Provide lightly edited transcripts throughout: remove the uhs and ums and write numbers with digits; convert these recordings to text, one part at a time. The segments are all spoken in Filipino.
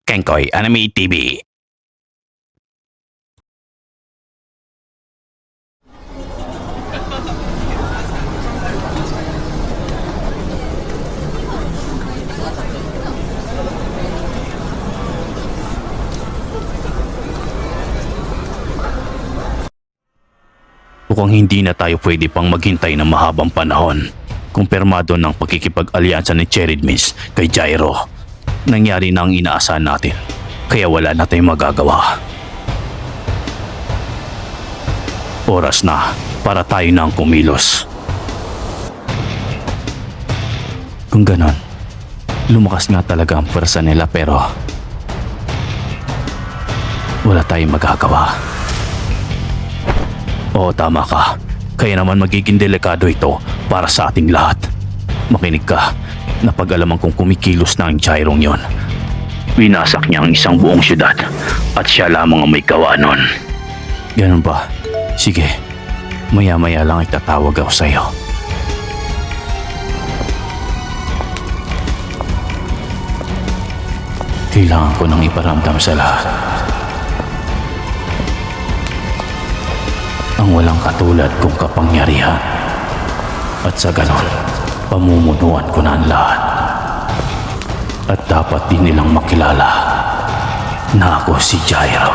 Kenkoy Anime TV. Mukhang hindi na tayo pwede pang maghintay ng mahabang panahon. Kumpirmado ng pagkikipag-alyansa ni Cherry Miss kay Gyro. Nangyari na ang inaasahan natin, kaya wala na tayong magagawa. Oras na para tayo na ang kumilos. Kung ganon, lumakas nga talaga ang pwersa nila pero wala tayong magagawa. Oo, tama ka. Kaya naman magiging delikado ito para sa ating lahat. Makinig ka. Napag-alaman kong kumikilos na ang Gyrong yon. Winasak niya ang isang buong syudad at siya lamang ang may gawa nun. Ganun ba? Sige. Maya-maya lang itatawag ako sa'yo. Kailangan ko nang iparamdam sa lahat ang walang katulad kong kapangyarihan. At sa ganon, pamumunuan ko na ang lahat. At dapat din nilang makilala na ako si Gyro.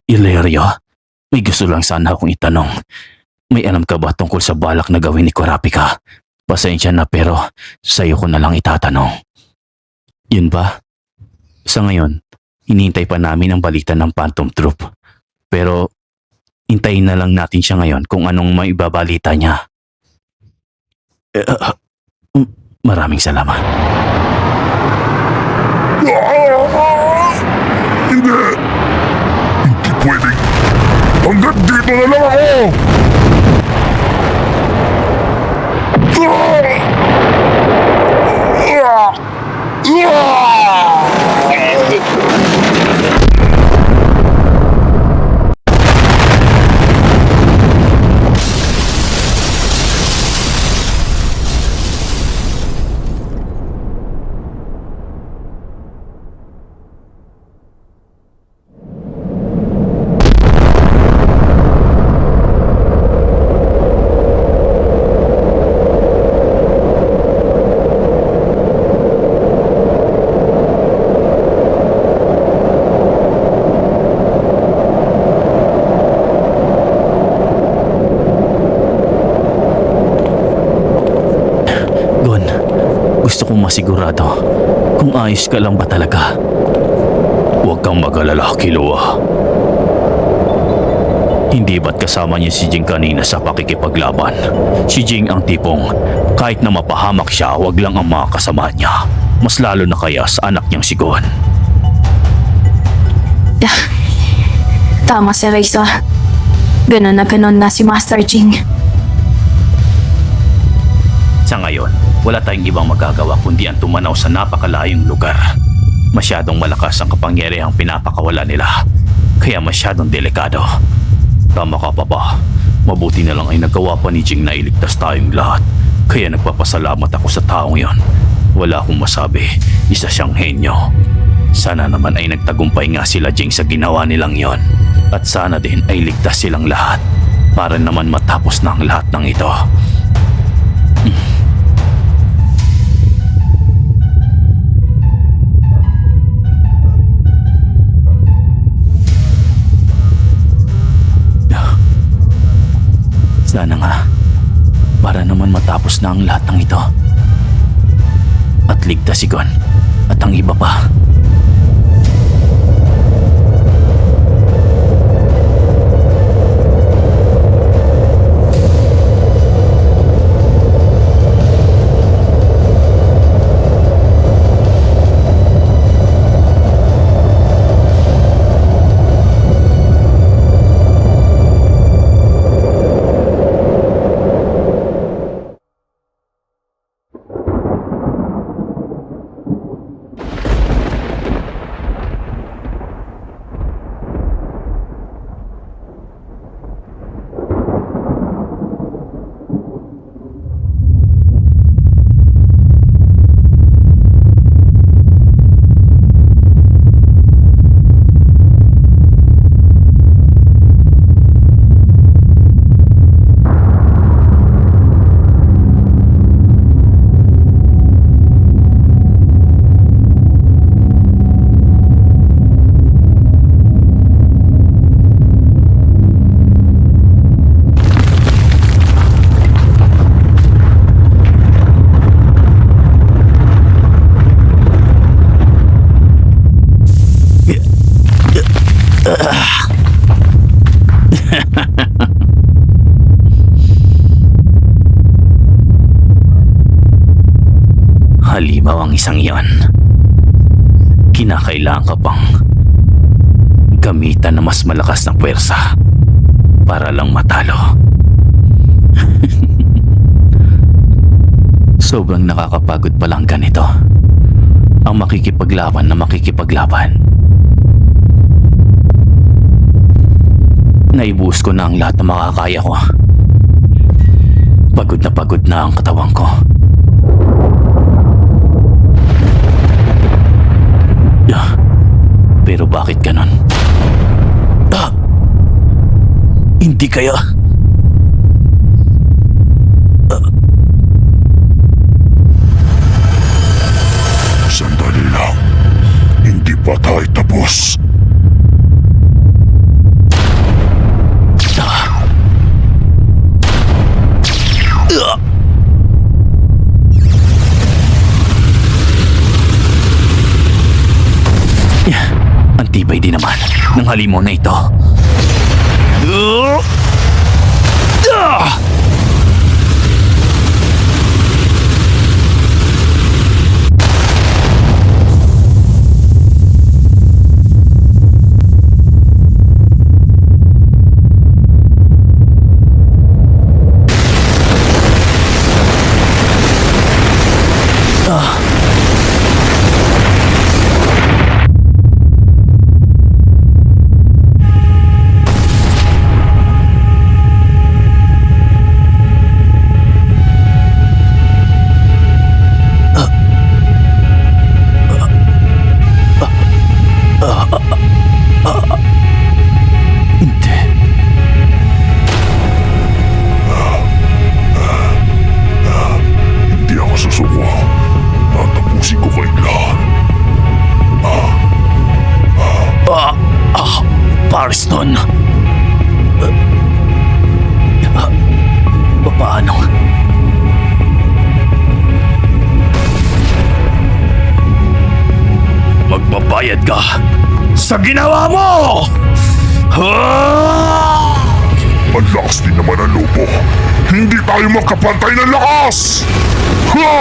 Ilerio, may gusto lang sana akong itanong. May alam ka ba tungkol sa balak na gawin ni Kurapika? Pasensya na pero sa'yo ko na lang itatanong. Yun ba? Sa ngayon, hinihintay pa namin ang balita ng Phantom Troop. Pero hintayin na lang natin siya ngayon kung anong maibabalita niya. Maraming salamat. Hindi! Hindi pwedeng! Hanggang dito na lang ako! Gusto kong masigurado kung ayos ka lang ba talaga. Huwag kang mag-alala, Killua. Hindi ba't kasama niya si Jing kanina sa pakikipaglaban? Si Jing ang tipong kahit na mapahamak siya, wag lang ang mga kasama niya. Mas lalo na kaya sa anak niyang si Gon. Tama si Reza. Ganon na si Master Jing. Sa ngayon, wala tayong ibang magagawa kundi ang tumanaw sa napakalayong lugar. Masyadong malakas ang kapangyarihang pinapakawala nila, kaya masyadong delikado. Tama ka, Papa. Mabuti na lang ay nagawa pa ni Jing na iligtas tayong lahat. Kaya nagpapasalamat ako sa taong yon. Wala akong masabi, isa siyang henyo. Sana naman ay nagtagumpay nga sila Jing sa ginawa nilang yon. At sana din ay ligtas silang lahat para naman matapos na ang lahat ng ito. Sana nga, para naman matapos na ang lahat ng ito. At ligtas si Gon at ang iba pa. Halimaw ang isang iyon. Kinakailangan ka pang gamitan na mas malakas na puwersa para lang matalo. Sobrang nakakapagod palang ganito. Ang makikipaglaban na makikipaglaban. Naibuhos ko na ang lahat ng makakaya ko. Pagod na ang katawan ko. Pero bakit ganon? Hindi kaya... Sandali lang. Hindi pa tayo tapos. Ang tibay din naman ng halimaw na ito. Hindi. Hindi ako susuko. Tatapusin ko kayong lahat. Parston. Paano? Magbabayad ka sa ginawa mo! Ang lakas din naman ang lobo. Hindi tayo makapantay ng lakas! Ha!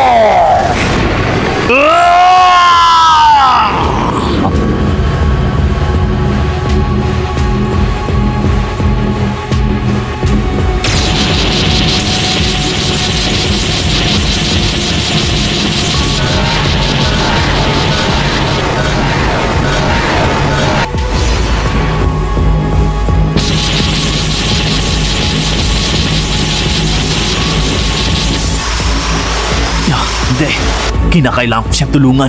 Hindi. Kinakailangan ko siyang tulungan.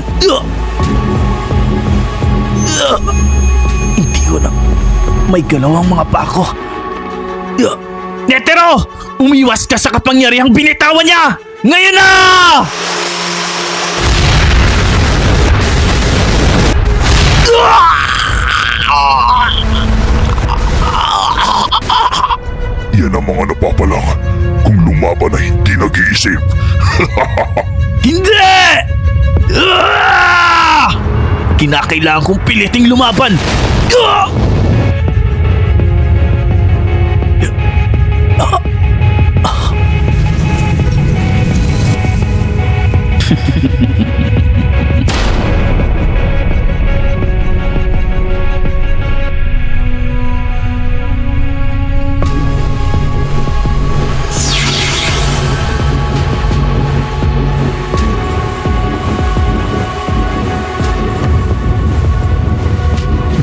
Hindi ko na may galaw ang mga pako. Netero! Umiwas ka sa kapangyarihang binitawan niya! Ngayon na! Yan ang mga napapalang kung lumaban na hindi nag-iisip. Hindi! Kinakailangan kong piliting lumaban.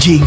Jing,